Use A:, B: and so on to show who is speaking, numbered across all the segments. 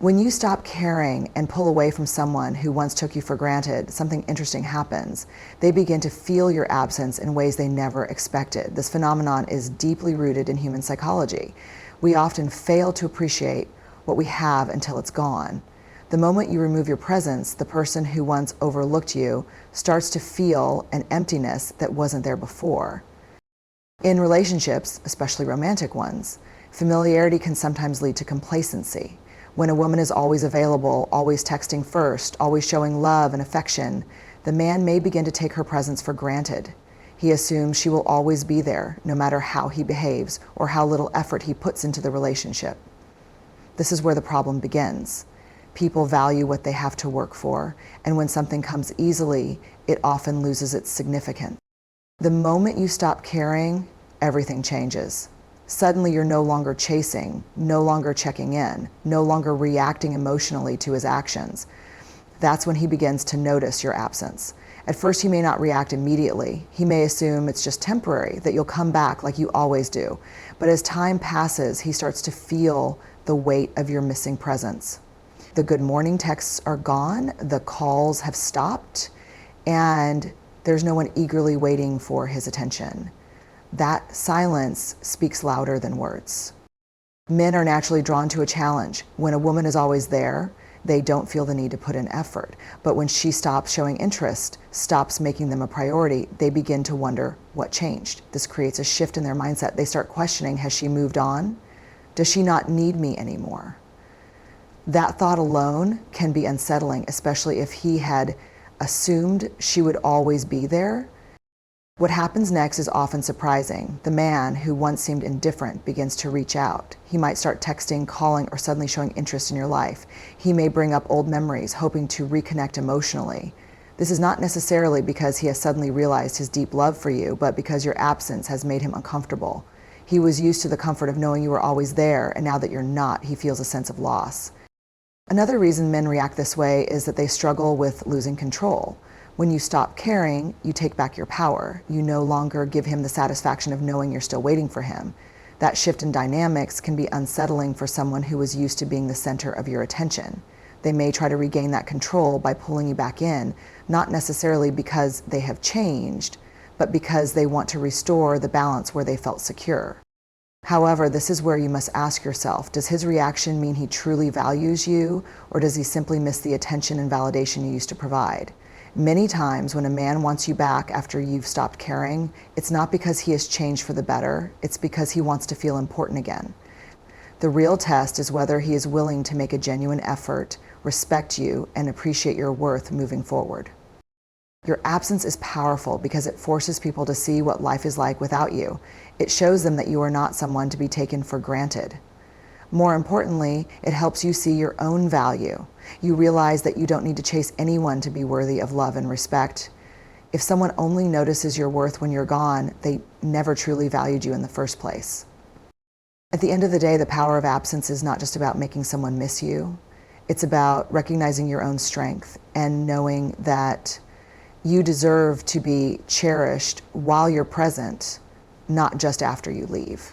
A: When you stop caring and pull away from someone who once took you for granted, something interesting happens. They begin to feel your absence in ways they never expected. This phenomenon is deeply rooted in human psychology. We often fail to appreciate what we have until it's gone. The moment you remove your presence, the person who once overlooked you starts to feel an emptiness that wasn't there before. In relationships, especially romantic ones, familiarity can sometimes lead to complacency. When a woman is always available, always texting first, always showing love and affection, the man may begin to take her presence for granted. He assumes she will always be there, no matter how he behaves or how little effort he puts into the relationship. This is where the problem begins. People value what they have to work for, and when something comes easily, it often loses its significance. The moment you stop caring, everything changes. Suddenly you're no longer chasing, no longer checking in, no longer reacting emotionally to his actions. That's when he begins to notice your absence. At first he may not react immediately. He may assume it's just temporary, that you'll come back like you always do. But as time passes, he starts to feel the weight of your missing presence. The good morning texts are gone, the calls have stopped, and there's no one eagerly waiting for his attention. That silence speaks louder than words. Men are naturally drawn to a challenge. When a woman is always there, they don't feel the need to put in effort. But when she stops showing interest, stops making them a priority, they begin to wonder what changed. This creates a shift in their mindset. They start questioning, has she moved on? Does she not need me anymore? That thought alone can be unsettling, especially if he had assumed she would always be there. What happens next is often surprising. The man who once seemed indifferent begins to reach out. He might start texting, calling, or suddenly showing interest in your life. He may bring up old memories, hoping to reconnect emotionally. This is not necessarily because he has suddenly realized his deep love for you, but because your absence has made him uncomfortable. He was used to the comfort of knowing you were always there, and now that you're not, he feels a sense of loss. Another reason men react this way is that they struggle with losing control. When you stop caring, you take back your power. You no longer give him the satisfaction of knowing you're still waiting for him. That shift in dynamics can be unsettling for someone who was used to being the center of your attention. They may try to regain that control by pulling you back in, not necessarily because they have changed, but because they want to restore the balance where they felt secure. However, this is where you must ask yourself, does his reaction mean he truly values you, or does he simply miss the attention and validation you used to provide? Many times when a man wants you back after you've stopped caring, it's not because he has changed for the better, it's because he wants to feel important again. The real test is whether he is willing to make a genuine effort, respect you, and appreciate your worth moving forward. Your absence is powerful because it forces people to see what life is like without you. It shows them that you are not someone to be taken for granted. More importantly, it helps you see your own value. You realize that you don't need to chase anyone to be worthy of love and respect. If someone only notices your worth when you're gone, they never truly valued you in the first place. At the end of the day, the power of absence is not just about making someone miss you. It's about recognizing your own strength and knowing that you deserve to be cherished while you're present, not just after you leave.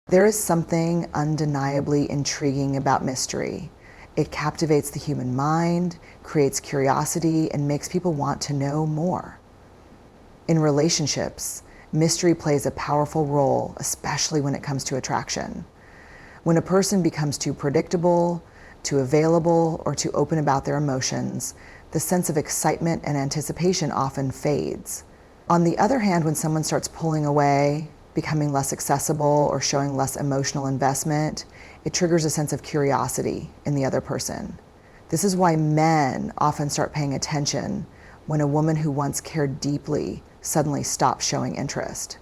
A: There is something undeniably intriguing about mystery. It captivates the human mind, creates curiosity, and makes people want to know more. In relationships, mystery plays a powerful role, especially when it comes to attraction. When a person becomes too predictable, too available, or too open about their emotions, the sense of excitement and anticipation often fades. On the other hand, when someone starts pulling away, becoming less accessible, or showing less emotional investment, it triggers a sense of curiosity in the other person. This is why men often start paying attention when a woman who once cared deeply suddenly stops showing interest.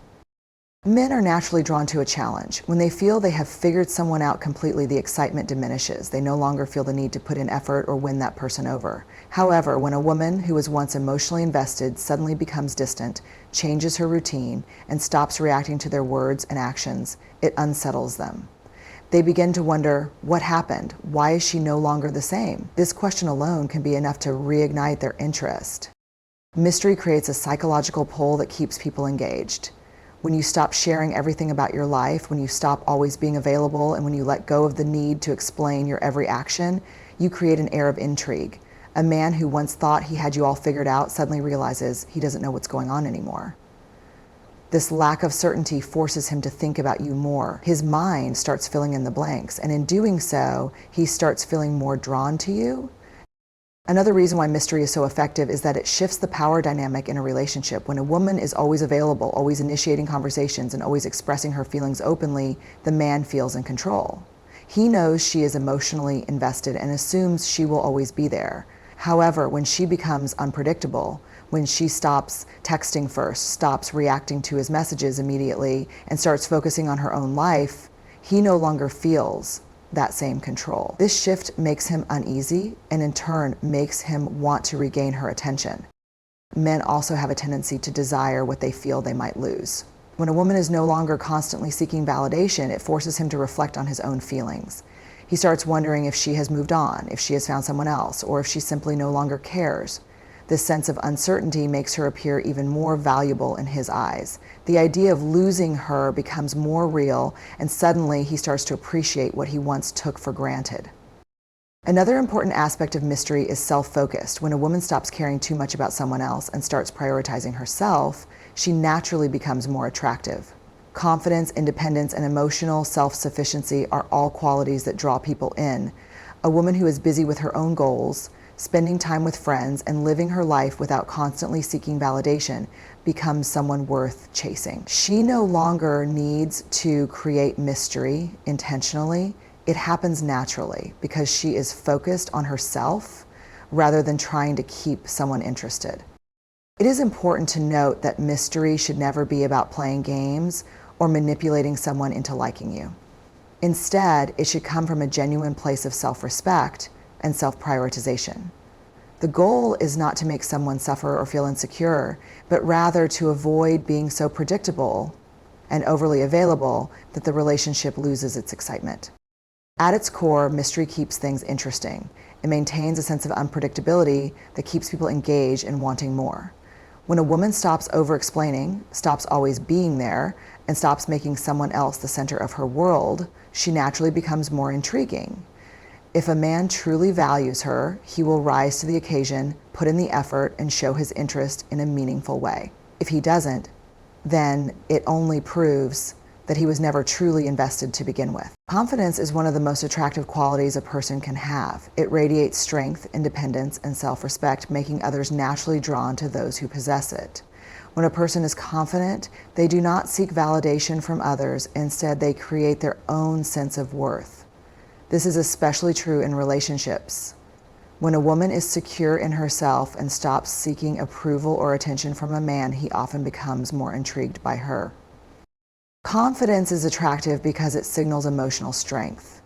A: Men are naturally drawn to a challenge. When they feel they have figured someone out completely, the excitement diminishes. They no longer feel the need to put in effort or win that person over. However, when a woman who was once emotionally invested suddenly becomes distant, changes her routine, and stops reacting to their words and actions, it unsettles them. They begin to wonder, what happened? Why is she no longer the same? This question alone can be enough to reignite their interest. Mystery creates a psychological pull that keeps people engaged. When you stop sharing everything about your life, when you stop always being available, and when you let go of the need to explain your every action, You create an air of intrigue. A man who once thought he had you all figured out suddenly realizes he doesn't know what's going on anymore. This lack of certainty forces him to think about you more. His mind starts filling in the blanks, and in doing so, he starts feeling more drawn to you. Another reason why mystery is so effective is that it shifts the power dynamic in a relationship. When a woman is always available, always initiating conversations, and always expressing her feelings openly, the man feels in control. He knows she is emotionally invested and assumes she will always be there. However, when she becomes unpredictable, when she stops texting first, stops reacting to his messages immediately, and starts focusing on her own life, he no longer feels that same control. This shift makes him uneasy and in turn makes him want to regain her attention. Men also have a tendency to desire what they feel they might lose. When a woman is no longer constantly seeking validation, it forces him to reflect on his own feelings. He starts wondering if she has moved on, if she has found someone else, or if she simply no longer cares. This sense of uncertainty makes her appear even more valuable in his eyes. The idea of losing her becomes more real, and suddenly he starts to appreciate what he once took for granted. Another important aspect of mystery is self-focused. When a woman stops caring too much about someone else and starts prioritizing herself, she naturally becomes more attractive. Confidence, independence, and emotional self-sufficiency are all qualities that draw people in. A woman who is busy with her own goals, spending time with friends, and living her life without constantly seeking validation becomes someone worth chasing. She no longer needs to create mystery intentionally. It happens naturally because she is focused on herself rather than trying to keep someone interested. It is important to note that mystery should never be about playing games or manipulating someone into liking you. Instead, it should come from a genuine place of self-respect and self-prioritization. The goal is not to make someone suffer or feel insecure, but rather to avoid being so predictable and overly available that the relationship loses its excitement. At its core, mystery keeps things interesting. It maintains a sense of unpredictability that keeps people engaged and wanting more. When a woman stops over-explaining, stops always being there, and stops making someone else the center of her world, she naturally becomes more intriguing. If a man truly values her, he will rise to the occasion, put in the effort, and show his interest in a meaningful way. If he doesn't, then it only proves that he was never truly invested to begin with. Confidence is one of the most attractive qualities a person can have. It radiates strength, independence, and self-respect, making others naturally drawn to those who possess it. When a person is confident, they do not seek validation from others. Instead, they create their own sense of worth. This is especially true in relationships. When a woman is secure in herself and stops seeking approval or attention from a man, he often becomes more intrigued by her. Confidence is attractive because it signals emotional strength.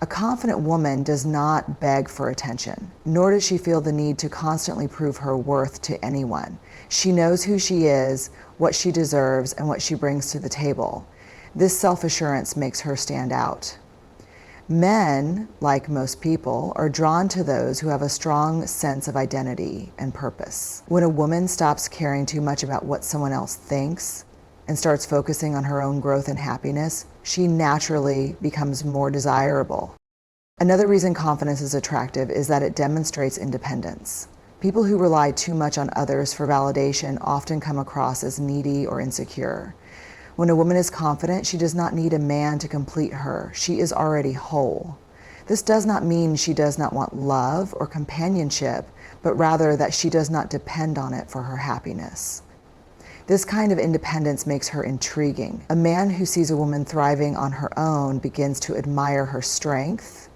A: A confident woman does not beg for attention, nor does she feel the need to constantly prove her worth to anyone. She knows who she is, what she deserves, and what she brings to the table. This self-assurance makes her stand out. Men, like most people, are drawn to those who have a strong sense of identity and purpose. When a woman stops caring too much about what someone else thinks and starts focusing on her own growth and happiness, she naturally becomes more desirable. Another reason confidence is attractive is that it demonstrates independence. People who rely too much on others for validation often come across as needy or insecure. When a woman is confident, she does not need a man to complete her. She is already whole. This does not mean she does not want love or companionship, but rather that she does not depend on it for her happiness. This kind of independence makes her intriguing. A man who sees a woman thriving on her own begins to admire her strength,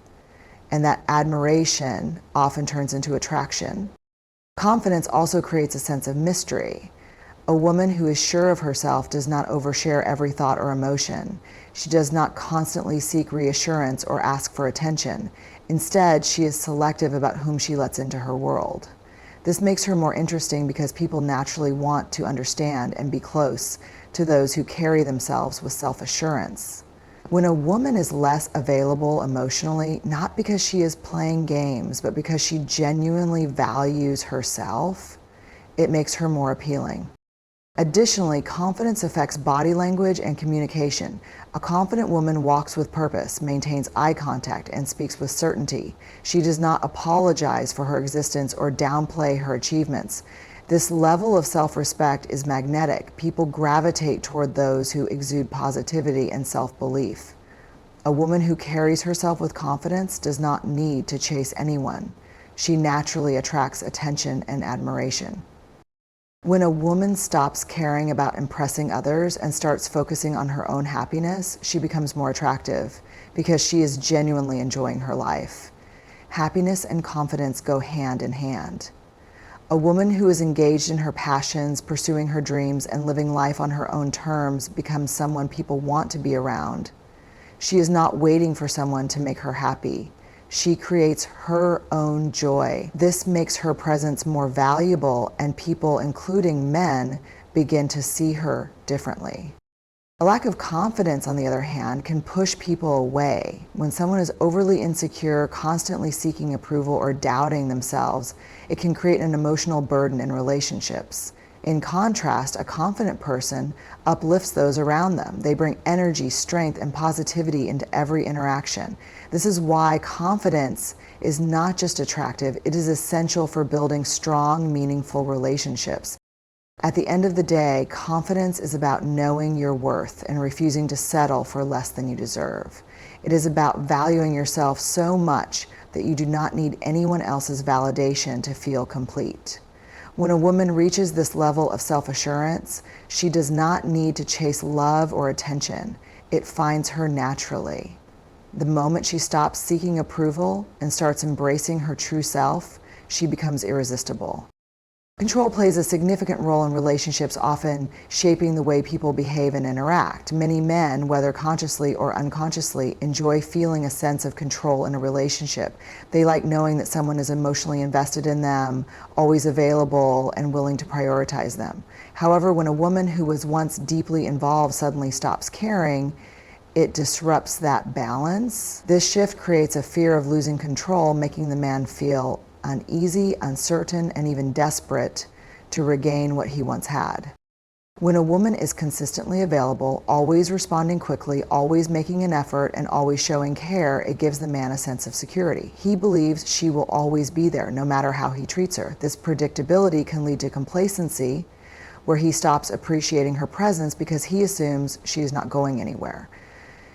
A: and that admiration often turns into attraction. Confidence also creates a sense of mystery. A woman who is sure of herself does not overshare every thought or emotion. She does not constantly seek reassurance or ask for attention. Instead, she is selective about whom she lets into her world. This makes her more interesting because people naturally want to understand and be close to those who carry themselves with self-assurance. When a woman is less available emotionally, not because she is playing games, but because she genuinely values herself, it makes her more appealing. Additionally, confidence affects body language and communication. A confident woman walks with purpose, maintains eye contact, and speaks with certainty. She does not apologize for her existence or downplay her achievements. This level of self-respect is magnetic. People gravitate toward those who exude positivity and self-belief. A woman who carries herself with confidence does not need to chase anyone. She naturally attracts attention and admiration. When a woman stops caring about impressing others and starts focusing on her own happiness, she becomes more attractive because she is genuinely enjoying her life. Happiness and confidence go hand in hand. A woman who is engaged in her passions, pursuing her dreams, and living life on her own terms becomes someone people want to be around. She is not waiting for someone to make her happy. She creates her own joy. This makes her presence more valuable, and people, including men, begin to see her differently. A lack of confidence, on the other hand, can push people away. When someone is overly insecure, constantly seeking approval, or doubting themselves, it can create an emotional burden in relationships. In contrast, a confident person uplifts those around them. They bring energy, strength, and positivity into every interaction. This is why confidence is not just attractive, it is essential for building strong, meaningful relationships. At the end of the day, confidence is about knowing your worth and refusing to settle for less than you deserve. It is about valuing yourself so much that you do not need anyone else's validation to feel complete. When a woman reaches this level of self-assurance, she does not need to chase love or attention. It finds her naturally. The moment she stops seeking approval and starts embracing her true self, she becomes irresistible. Control plays a significant role in relationships, often shaping the way people behave and interact. Many men, whether consciously or unconsciously, enjoy feeling a sense of control in a relationship. They like knowing that someone is emotionally invested in them, always available, and willing to prioritize them. However, when a woman who was once deeply involved suddenly stops caring, it disrupts that balance. This shift creates a fear of losing control, making the man feel uneasy, uncertain, and even desperate to regain what he once had. When a woman is consistently available, always responding quickly, always making an effort, and always showing care, it gives the man a sense of security. He believes she will always be there, no matter how he treats her. This predictability can lead to complacency, where he stops appreciating her presence because he assumes she is not going anywhere.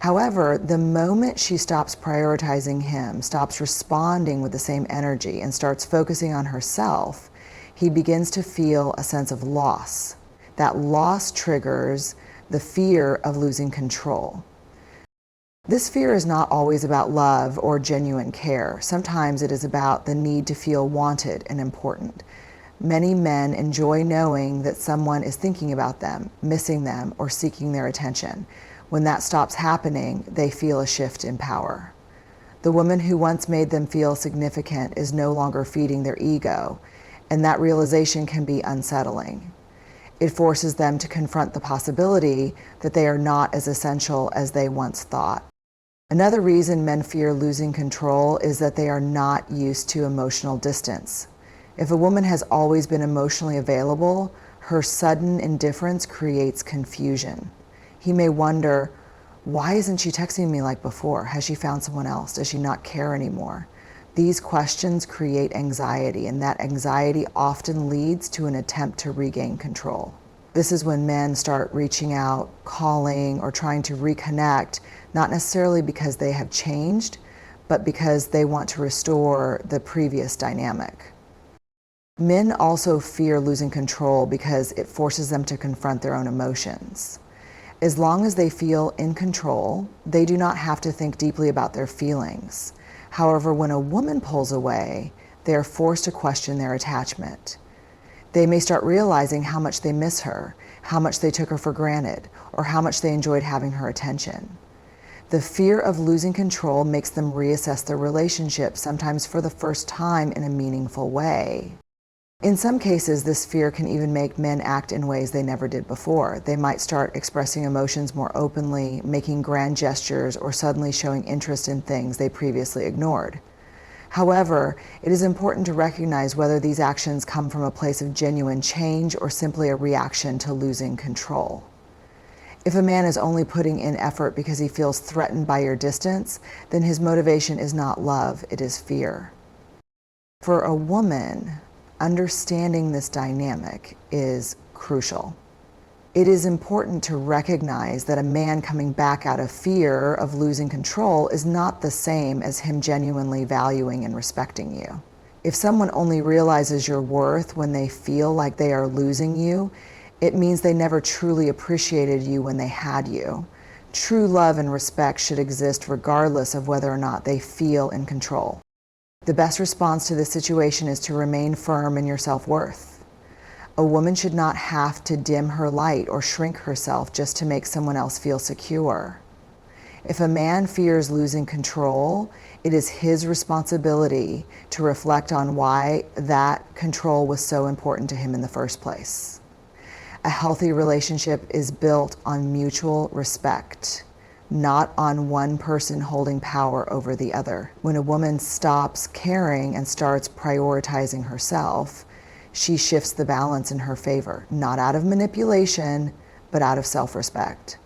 A: However, the moment she stops prioritizing him, stops responding with the same energy, and starts focusing on herself, he begins to feel a sense of loss. That loss triggers the fear of losing control. This fear is not always about love or genuine care. Sometimes it is about the need to feel wanted and important. Many men enjoy knowing that someone is thinking about them, missing them, or seeking their attention. When that stops happening, they feel a shift in power. The woman who once made them feel significant is no longer feeding their ego, and that realization can be unsettling. It forces them to confront the possibility that they are not as essential as they once thought. Another reason men fear losing control is that they are not used to emotional distance. If a woman has always been emotionally available, her sudden indifference creates confusion. He may wonder, why isn't she texting me like before? Has she found someone else? Does she not care anymore? These questions create anxiety, and that anxiety often leads to an attempt to regain control. This is when men start reaching out, calling, or trying to reconnect, not necessarily because they have changed, but because they want to restore the previous dynamic. Men also fear losing control because it forces them to confront their own emotions. As long as they feel in control, they do not have to think deeply about their feelings. However, when a woman pulls away, they are forced to question their attachment. They may start realizing how much they miss her, how much they took her for granted, or how much they enjoyed having her attention. The fear of losing control makes them reassess their relationship, sometimes for the first time in a meaningful way. In some cases, this fear can even make men act in ways they never did before. They might start expressing emotions more openly, making grand gestures, or suddenly showing interest in things they previously ignored. However, it is important to recognize whether these actions come from a place of genuine change or simply a reaction to losing control. If a man is only putting in effort because he feels threatened by your distance, then his motivation is not love, it is fear. For a woman, understanding this dynamic is crucial. It is important to recognize that a man coming back out of fear of losing control is not the same as him genuinely valuing and respecting you. If someone only realizes your worth when they feel like they are losing you, it means they never truly appreciated you when they had you. True love and respect should exist regardless of whether or not they feel in control. The best response to this situation is to remain firm in your self-worth. A woman should not have to dim her light or shrink herself just to make someone else feel secure. If a man fears losing control, it is his responsibility to reflect on why that control was so important to him in the first place. A healthy relationship is built on mutual respect, not on one person holding power over the other. When a woman stops caring and starts prioritizing herself, she shifts the balance in her favor, not out of manipulation, but out of self-respect.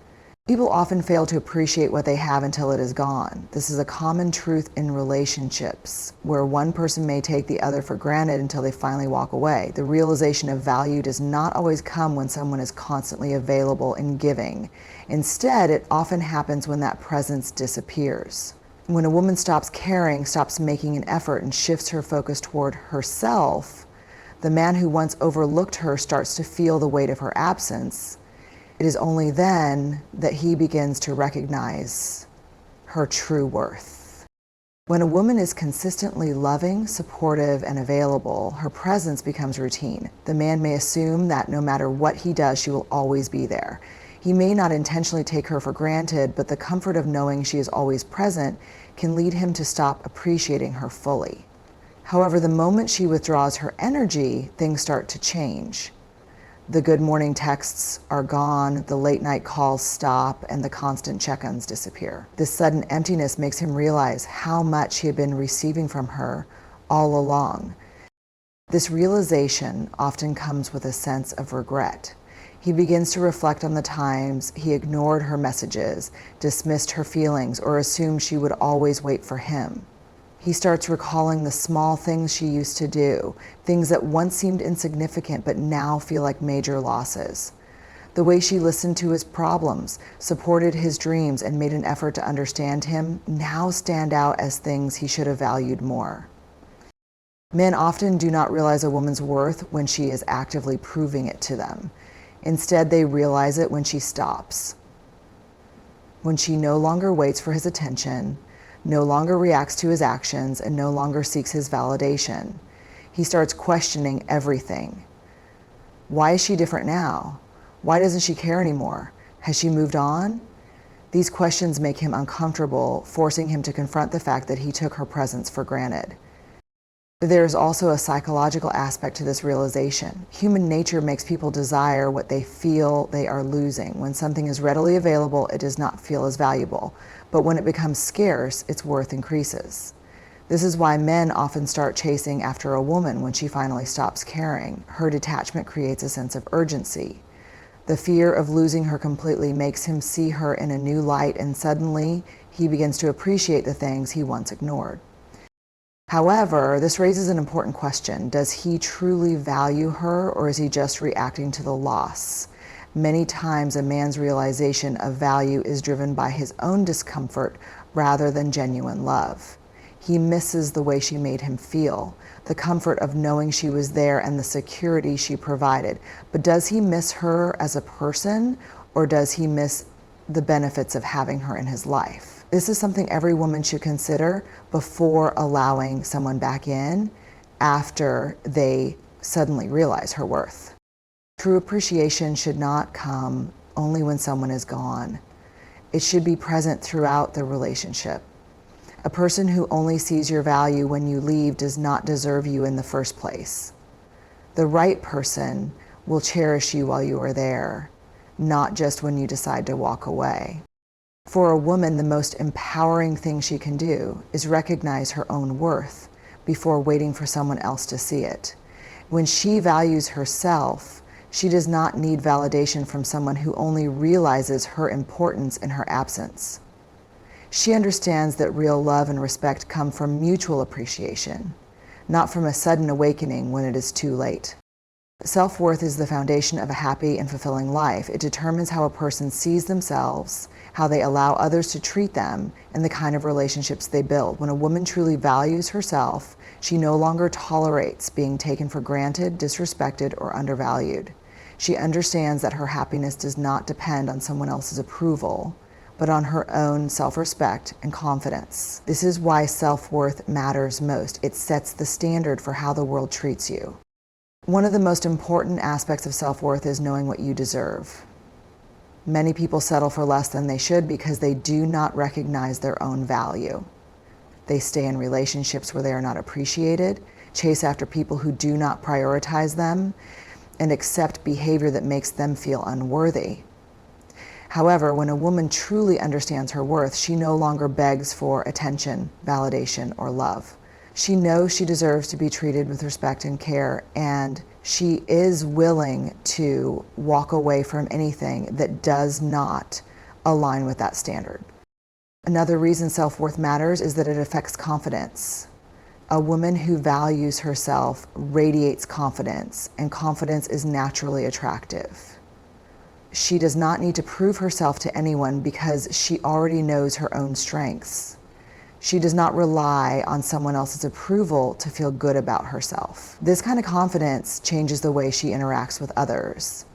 A: People often fail to appreciate what they have until it is gone. This is a common truth in relationships, where one person may take the other for granted until they finally walk away. The realization of value does not always come when someone is constantly available and giving. Instead, it often happens when that presence disappears. When a woman stops caring, stops making an effort, and shifts her focus toward herself, the man who once overlooked her starts to feel the weight of her absence. It is only then that he begins to recognize her true worth. When a woman is consistently loving, supportive, and available, her presence becomes routine. The man may assume that no matter what he does, she will always be there. He may not intentionally take her for granted, but the comfort of knowing she is always present can lead him to stop appreciating her fully. However, the moment she withdraws her energy, things start to change. The good morning texts are gone, the late night calls stop, and the constant check-ins disappear. This sudden emptiness makes him realize how much he had been receiving from her all along. This realization often comes with a sense of regret. He begins to reflect on the times he ignored her messages, dismissed her feelings, or assumed she would always wait for him. He starts recalling the small things she used to do, things that once seemed insignificant but now feel like major losses. The way she listened to his problems, supported his dreams, and made an effort to understand him now stand out as things he should have valued more. Men often do not realize a woman's worth when she is actively proving it to them. Instead, they realize it when she stops. When she no longer waits for his attention, no longer reacts to his actions, and no longer seeks his validation. He starts questioning everything. Why is she different now? Why doesn't she care anymore? Has she moved on? These questions make him uncomfortable, forcing him to confront the fact that he took her presence for granted. There is also a psychological aspect to this realization. Human nature makes people desire what they feel they are losing. When something is readily available, it does not feel as valuable. But when it becomes scarce, its worth increases. This is why men often start chasing after a woman when she finally stops caring. Her detachment creates a sense of urgency. The fear of losing her completely makes him see her in a new light, and suddenly he begins to appreciate the things he once ignored. However, this raises an important question. Does he truly value her, or is he just reacting to the loss? Many times a man's realization of value is driven by his own discomfort rather than genuine love. He misses the way she made him feel, the comfort of knowing she was there and the security she provided. But does he miss her as a person, or does he miss the benefits of having her in his life? This is something every woman should consider before allowing someone back in after they suddenly realize her worth. True appreciation should not come only when someone is gone. It should be present throughout the relationship. A person who only sees your value when you leave does not deserve you in the first place. The right person will cherish you while you are there, not just when you decide to walk away. For a woman, the most empowering thing she can do is recognize her own worth before waiting for someone else to see it. When she values herself, she does not need validation from someone who only realizes her importance in her absence. She understands that real love and respect come from mutual appreciation, not from a sudden awakening when it is too late. Self-worth is the foundation of a happy and fulfilling life. It determines how a person sees themselves, how they allow others to treat them, and the kind of relationships they build. When a woman truly values herself, she no longer tolerates being taken for granted, disrespected, or undervalued. She understands that her happiness does not depend on someone else's approval, but on her own self-respect and confidence. This is why self-worth matters most. It sets the standard for how the world treats you. One of the most important aspects of self-worth is knowing what you deserve. Many people settle for less than they should because they do not recognize their own value. They stay in relationships where they are not appreciated, chase after people who do not prioritize them, and accept behavior that makes them feel unworthy. However, when a woman truly understands her worth, she no longer begs for attention, validation, or love. She knows she deserves to be treated with respect and care, and she is willing to walk away from anything that does not align with that standard. Another reason self-worth matters is that it affects confidence. A woman who values herself radiates confidence, and confidence is naturally attractive. She does not need to prove herself to anyone because she already knows her own strengths. She does not rely on someone else's approval to feel good about herself. This kind of confidence changes the way she interacts with others.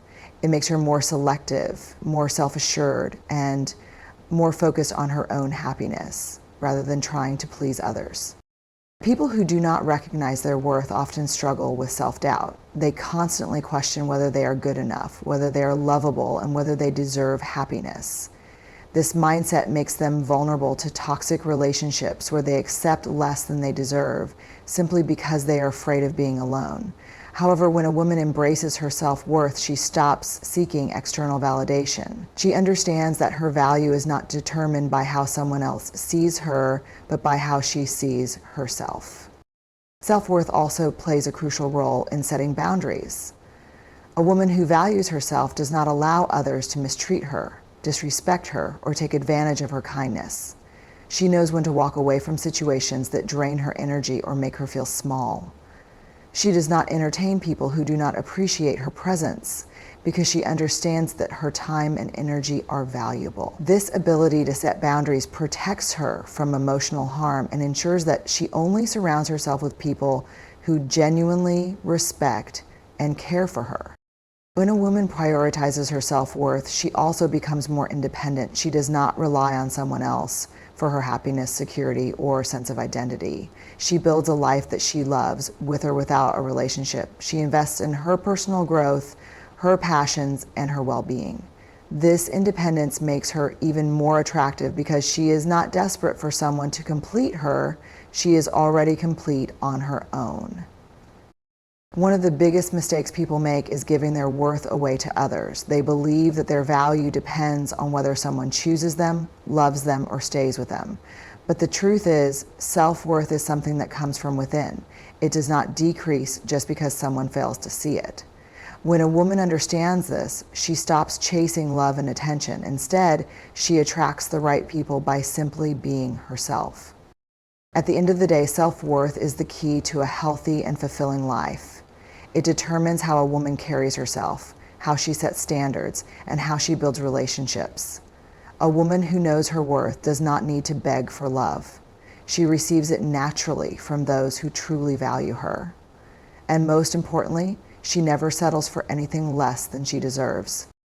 A: It makes her more selective, more self-assured, and more focused on her own happiness rather than trying to please others. People who do not recognize their worth often struggle with self-doubt. They constantly question whether they are good enough, whether they are lovable, and whether they deserve happiness. This mindset makes them vulnerable to toxic relationships where they accept less than they deserve simply because they are afraid of being alone. However, when a woman embraces her self-worth, she stops seeking external validation. She understands that her value is not determined by how someone else sees her, but by how she sees herself. Self-worth also plays a crucial role in setting boundaries. A woman who values herself does not allow others to mistreat her, disrespect her, or take advantage of her kindness. She knows when to walk away from situations that drain her energy or make her feel small. She does not entertain people who do not appreciate her presence because she understands that her time and energy are valuable. This ability to set boundaries protects her from emotional harm and ensures that she only surrounds herself with people who genuinely respect and care for her. When a woman prioritizes her self-worth, she also becomes more independent. She does not rely on someone else for her happiness, security, or sense of identity. She builds a life that she loves, with or without a relationship. She invests in her personal growth, her passions, and her well-being. This independence makes her even more attractive because she is not desperate for someone to complete her. She is already complete on her own. One of the biggest mistakes people make is giving their worth away to others. They believe that their value depends on whether someone chooses them, loves them, or stays with them. But the truth is, self-worth is something that comes from within. It does not decrease just because someone fails to see it. When a woman understands this, she stops chasing love and attention. Instead, she attracts the right people by simply being herself. At the end of the day, self-worth is the key to a healthy and fulfilling life. It determines how a woman carries herself, how she sets standards, and how she builds relationships. A woman who knows her worth does not need to beg for love. She receives it naturally from those who truly value her. And most importantly, she never settles for anything less than she deserves.